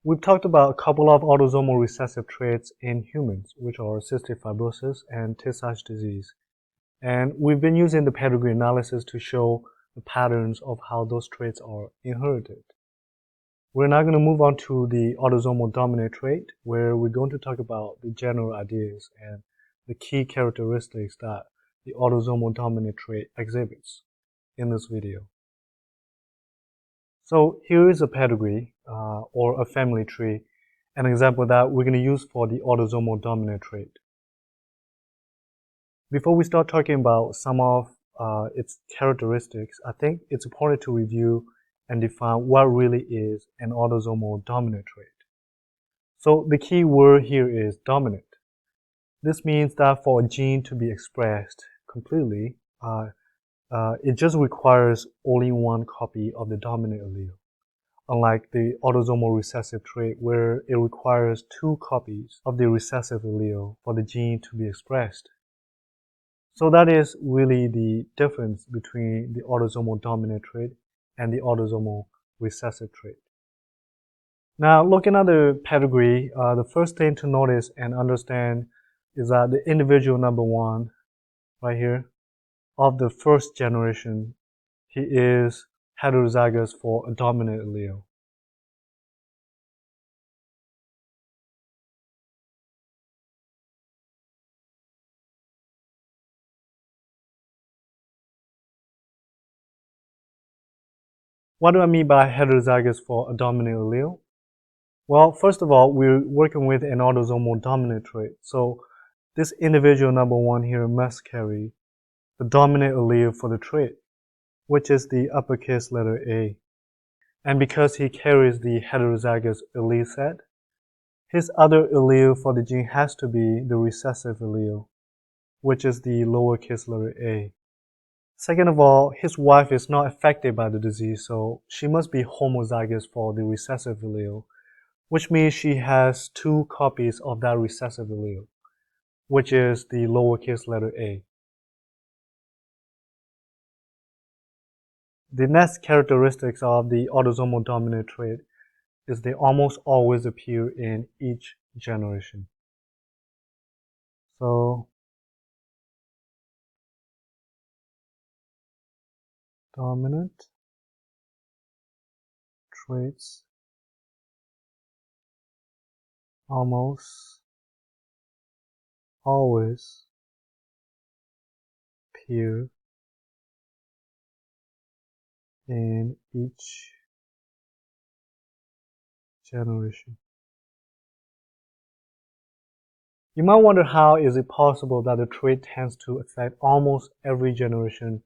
We've talked about a couple of autosomal recessive traits in humans, which are cystic fibrosis and Tay-Sachs disease. And we've been using the pedigree analysis to show the patterns of how those traits are inherited. We're now going to move on to the autosomal dominant trait, where we're going to talk about the general ideas and the key characteristics that the autosomal dominant trait exhibits in this video. So here is a pedigree or a family tree, an example that we're going to use for the autosomal dominant trait. Before we start talking about some of its characteristics, I think it's important to review and define what really is an autosomal dominant trait. So the key word here is dominant. This means that for a gene to be expressed completely, it just requires only one copy of the dominant allele, unlike the autosomal recessive trait where it requires two copies of the recessive allele for the gene to be expressed. So that is really the difference between the autosomal dominant trait and the autosomal recessive trait. Now, looking at the pedigree, the first thing to notice and understand is that the individual number one, right here, of the first generation, he is heterozygous for a dominant allele. What do I mean by heterozygous for a dominant allele? Well, first of all, we're working with an autosomal dominant trait. So this individual number one here must carry the dominant allele for the trait, which is the uppercase letter A. And because he carries the heterozygous allele set, his other allele for the gene has to be the recessive allele, which is the lowercase letter a. Second of all, his wife is not affected by the disease, so she must be homozygous for the recessive allele, which means she has two copies of that recessive allele, which is the lowercase letter a. The next characteristics of the autosomal dominant trait is they almost always appear in each generation. So, dominant traits almost always appear in each generation. You might wonder how is it possible that the trait tends to affect almost every generation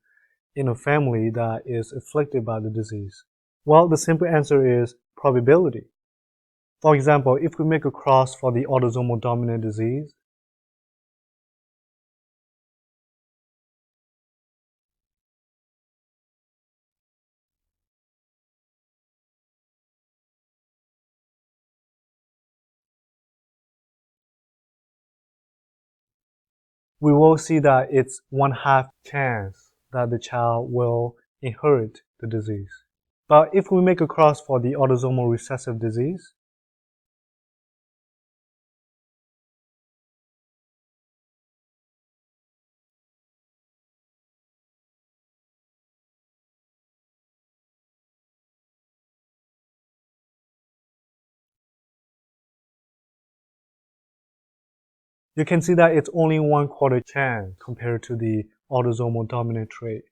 in a family that is afflicted by the disease. Well, the simple answer is probability. For example, if we make a cross for the autosomal dominant disease, we will see that it's 1/2 chance that the child will inherit the disease. But if we make a cross for the autosomal recessive disease, you can see that it's only 1/4 chance compared to the autosomal dominant trait.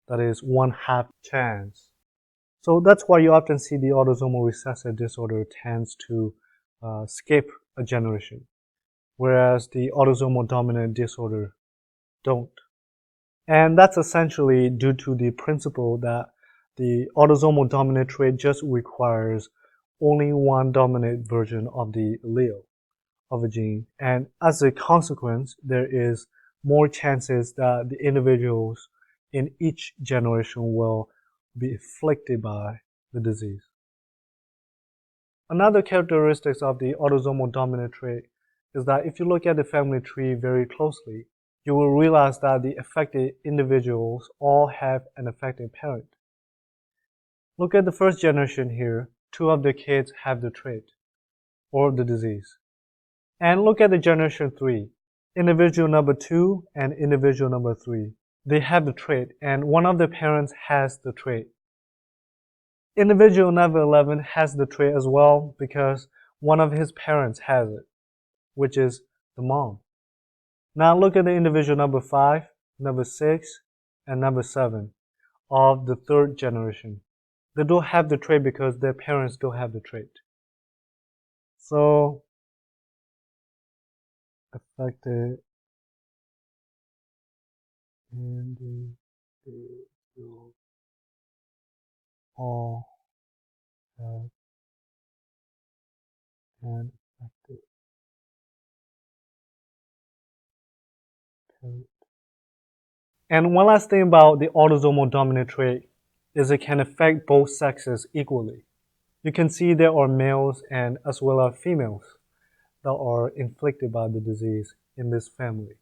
That is 1/2 chance. So that's why you often see the autosomal recessive disorder tends to skip a generation, whereas the autosomal dominant disorder don't. And that's essentially due to the principle that the autosomal dominant trait just requires only one dominant version of the allele of a gene. And as a consequence, there is more chances that the individuals in each generation will be afflicted by the disease. Another characteristic of the autosomal dominant trait is that if you look at the family tree very closely, you will realize that the affected individuals all have an affected parent. Look at the first generation here. Two of the kids have the trait. or the disease. And look at the generation 3. Individual number 2 and individual number 3. They have the trait, and one of the parents has the trait. Individual number 11 has the trait as well because one of his parents has it, which is the mom. Now look at the individual number 5, number 6, and number 7 of the third generation. They don't have the trait because their parents don't have the trait. So, affected individuals all have an affected parent. And one last thing about the autosomal dominant trait is it can affect both sexes equally. You can see there are males and as well as females that are inflicted by the disease in this family.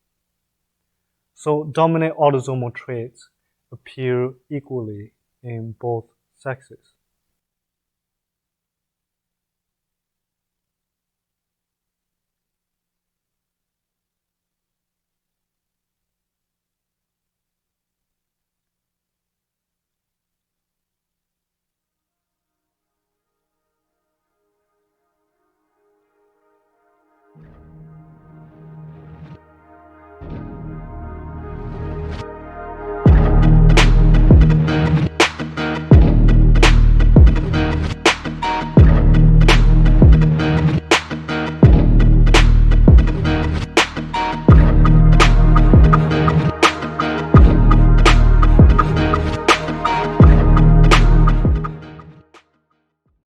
So dominant autosomal traits appear equally in both sexes.